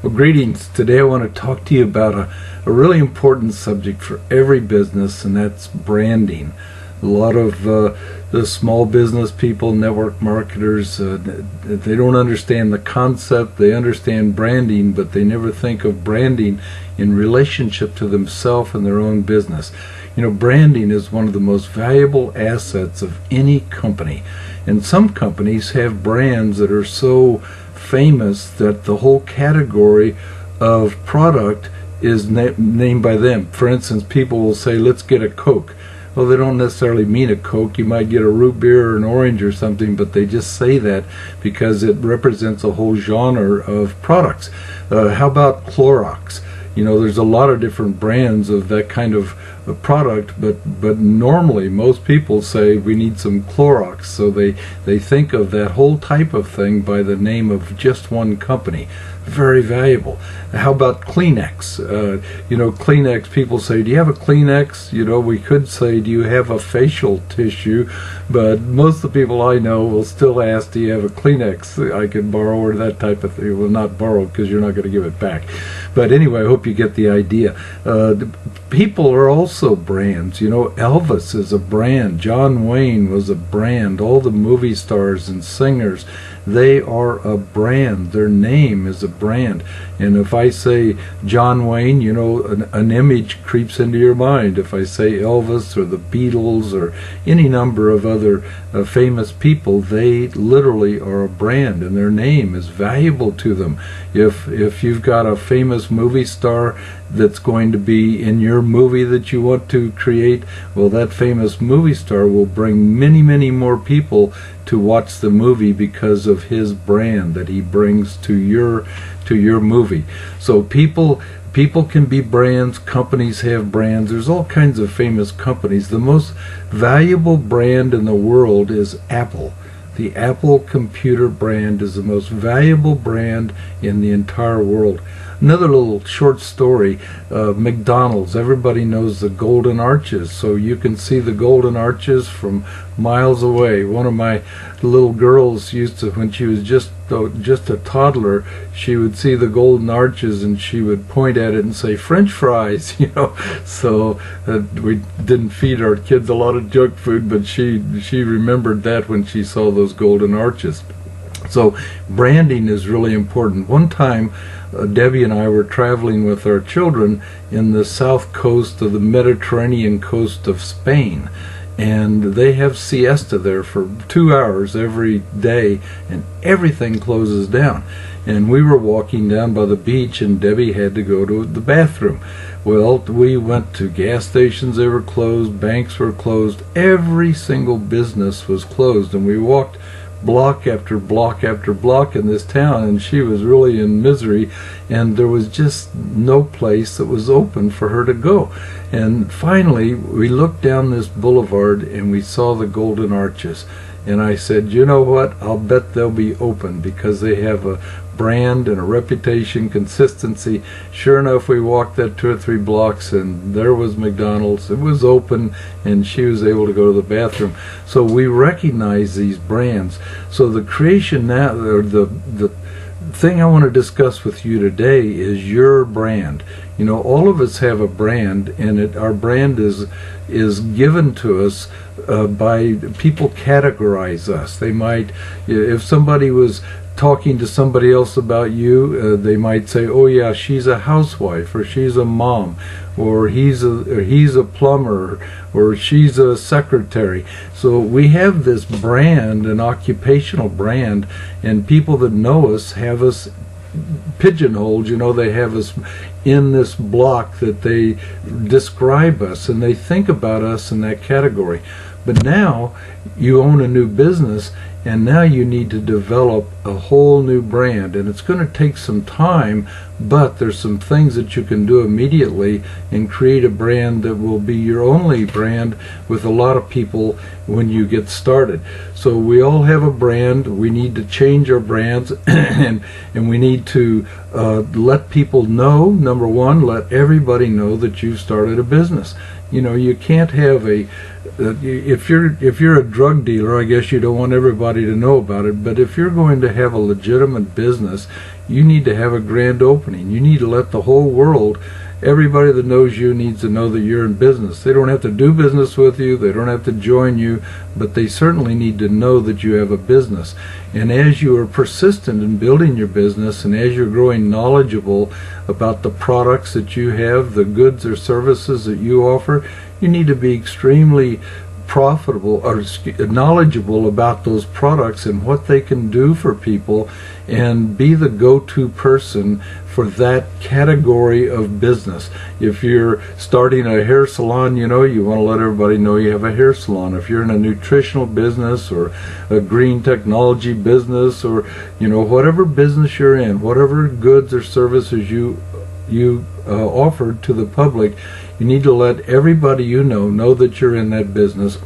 Well, greetings. Today I want to talk to you about a really important subject for every business, and that's branding. A lot of the small business people, network marketers, they don't understand the concept. They understand branding, but they never think of branding in relationship to themselves and their own business. You know, branding is one of the most valuable assets of any company. And some companies have brands that are so famous that the whole category of product is named by them. For instance, people will say, let's get a Coke. Well, they don't necessarily mean a Coke. You might get a root beer or an orange or something, but they just say that because it represents a whole genre of products. How about Clorox? You know, there's a lot of different brands of that kind of product, but normally most people say we need some Clorox, so they think of that whole type of thing by the name of just one company. Very valuable. How about Kleenex? Kleenex, people say, do you have a Kleenex? You know, we could say, do you have a facial tissue? But most of the people I know will still ask, do you have a Kleenex I could borrow, or that type of thing. Well, not borrow, because you're not going to give it back. But anyway, I hope you get the idea. People are also brands. You know, Elvis is a brand. John Wayne was a brand. All the movie stars and singers, they are a brand. Their name is a brand. And if I say John Wayne, you know, an image creeps into your mind. If I say Elvis or the Beatles or any number of other famous people, they literally are a brand, and their name is valuable to them. If you've got a famous movie star that's going to be in your movie that you want to create, well, that famous movie star will bring many, many more people to watch the movie because of his brand that he brings to your movie. So people can be brands. Companies have brands. There's all kinds of famous companies. The most valuable brand in the world is Apple. The Apple computer brand is the most valuable brand in the entire world. Another little short story, McDonald's. Everybody knows the Golden Arches, so you can see the Golden Arches from miles away. One of my little girls used to, when she was just a toddler, she would see the Golden Arches and she would point at it and say, French fries, you know. So we didn't feed our kids a lot of junk food, but she remembered that when she saw those Golden Arches. So branding is really important. One time, Debbie and I were traveling with our children in the south coast of the Mediterranean coast of Spain. And they have siesta there for 2 hours every day, and everything closes down. And we were walking down by the beach, and Debbie had to go to the bathroom. Well, we went to gas stations, they were closed, banks were closed, every single business was closed, and we walked block after block after block in this town, and she was really in misery, and there was just no place that was open for her to go. And finally we looked down this boulevard and we saw the Golden Arches, and I said, you know what, I'll bet they'll be open because they have a brand and a reputation, consistency. Sure enough, we walked that 2 or 3 blocks and there was McDonald's. It was open and she was able to go to the bathroom. So we recognize these brands. So the creation now, or the thing I want to discuss with you today is your brand. You know, all of us have a brand, and our brand is given to us by people categorize us. They might, if somebody was talking to somebody else about you, they might say, oh yeah, she's a housewife, or she's a mom, or he's a plumber, or she's a secretary. So we have this brand, an occupational brand, and people that know us have us pigeonholed. You know, they have us in this block that they describe us, and they think about us in that category. But now you own a new business, and now you need to develop a whole new brand, and it's going to take some time, but there's some things that you can do immediately and create a brand that will be your only brand with a lot of people when you get started. So we all have a brand. We need to change our brands and we need to let people know. Number one, let everybody know that you've started a business. You can't have if you're a drug dealer, I guess you don't want everybody to know about it, but if you're going to have a legitimate business, you need to have a grand opening. You need to let the whole world, everybody that knows you needs to know that you're in business. They don't have to do business with you, they don't have to join you, but they certainly need to know that you have a business. And as you are persistent in building your business, and as you're growing knowledgeable about the products that you have, the goods or services that you offer, you need to be extremely profitable or knowledgeable about those products and what they can do for people, and be the go-to person for that category of business. If you're starting a hair salon, you want to let everybody know you have a hair salon. If you're in a nutritional business or a green technology business, or whatever business you're in, whatever goods or services you offer to the public, you need to let everybody know that you're in that business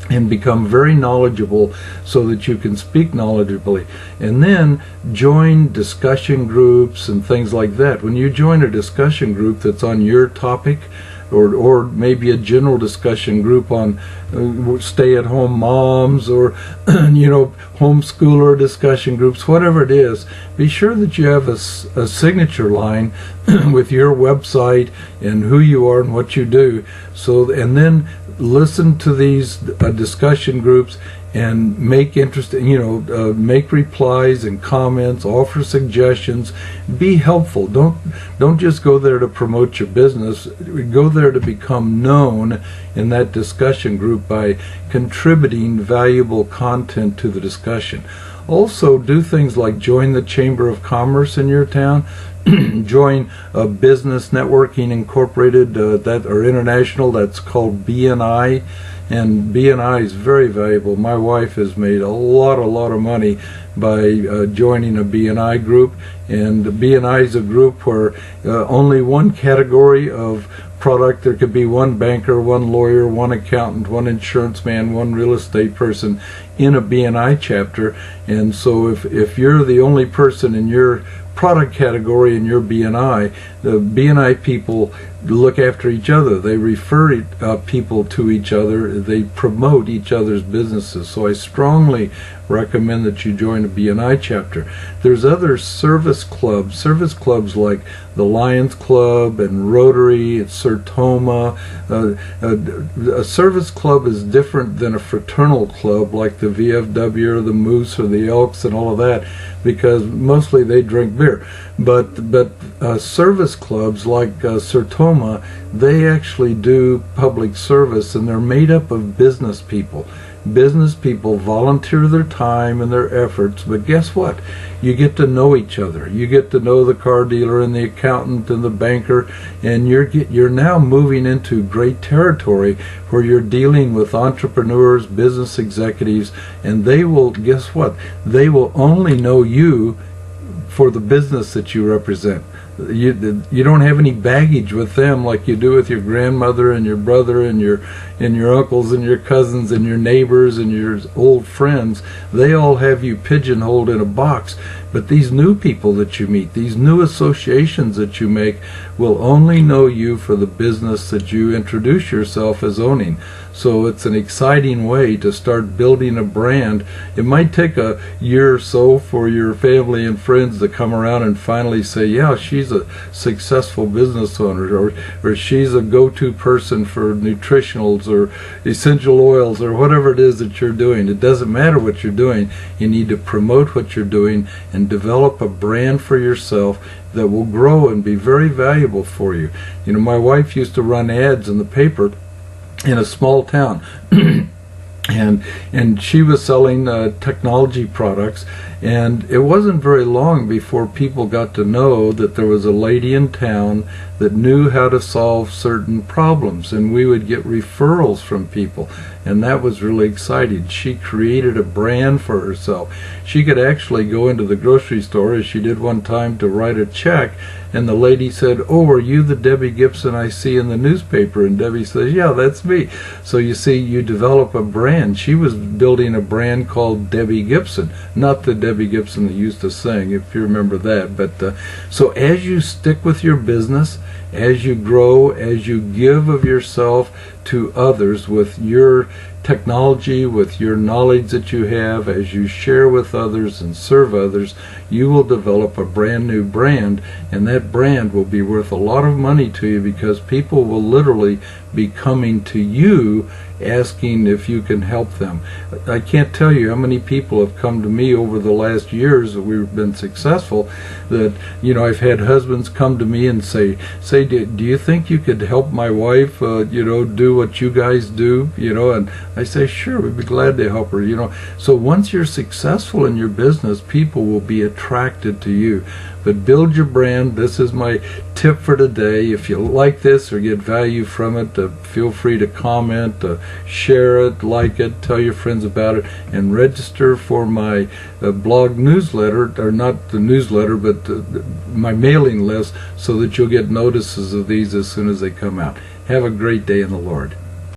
and become very knowledgeable so that you can speak knowledgeably. And then join discussion groups and things like that. When you join a discussion group that's on your topic, or maybe a general discussion group on stay-at-home moms, or homeschooler discussion groups, whatever it is, be sure that you have a signature line with your website and who you are and what you do. And then listen to these discussion groups and make make replies and comments, offer suggestions, be helpful. Don't just go there to promote your business. Go there to become known in that discussion group by contributing valuable content to the discussion. Also, do things like join the Chamber of Commerce in your town. Join a Business Networking Incorporated or international, that's called BNI, and BNI is very valuable. My wife has made a lot of money by joining a BNI group, and BNI is a group where only one category of product, there could be one banker, one lawyer, one accountant, one insurance man, one real estate person in a BNI chapter. And so if you're the only person in your product category in your BNI, the BNI people look after each other. They refer people to each other. They promote each other's businesses. So I strongly recommend that you join a BNI chapter. There's other service clubs like the Lions Club and Rotary and Sertoma. A service club is different than a fraternal club like the VFW or the Moose or the Elks and all of that, because mostly they drink beer. But service clubs like Sertoma, they actually do public service, and they're made up of business people. Business people volunteer their time and their efforts, but guess what? You get to know each other. You get to know the car dealer and the accountant and the banker, and you're now moving into great territory where you're dealing with entrepreneurs, business executives, and they will, guess what? They will only know you for the business that you represent. You don't have any baggage with them like you do with your grandmother and your brother and your uncles and your cousins and your neighbors and your old friends. They all have you pigeonholed in a box. But these new people that you meet, these new associations that you make, will only know you for the business that you introduce yourself as owning. So it's an exciting way to start building a brand. It might take a year or so for your family and friends to come around and finally say, yeah, she's a successful business owner, or she's a go-to person for nutritionals or essential oils or whatever it is that you're doing. It doesn't matter what you're doing. You need to promote what you're doing and develop a brand for yourself that will grow and be very valuable for you. My wife used to run ads in the paper in a small town. And she was selling technology products, and it wasn't very long before people got to know that there was a lady in town that knew how to solve certain problems, and we would get referrals from people, and that was really exciting. She created a brand for herself. She could actually go into the grocery store, as she did one time, to write a check, and the lady said, "Oh, are you the Debbie Gibson I see in the newspaper?" And Debbie says, "Yeah, that's me." So you see, you develop a brand. She was building a brand called Debbie Gibson, not the Debbie Gibson that used to sing, if you remember that. But so as you stick with your business, as you grow, as you give of yourself to others with your technology, with your knowledge that you have, as you share with others and serve others, you will develop a brand new brand, and that brand will be worth a lot of money to you, because people will literally be coming to you asking if you can help them. I can't tell you how many people have come to me over the last years that we've been successful, that, you know, I've had husbands come to me and say, do you think you could help my wife, do what you guys do, and I say, sure, we'd be glad to help her, So once you're successful in your business, people will be attracted to you. But build your brand. This is my tip for today. If you like this or get value from it, feel free to comment, share it, like it, tell your friends about it, and register for my blog newsletter, or not the newsletter, but my mailing list, so that you'll get notices of these as soon as they come out. Have a great day in the Lord.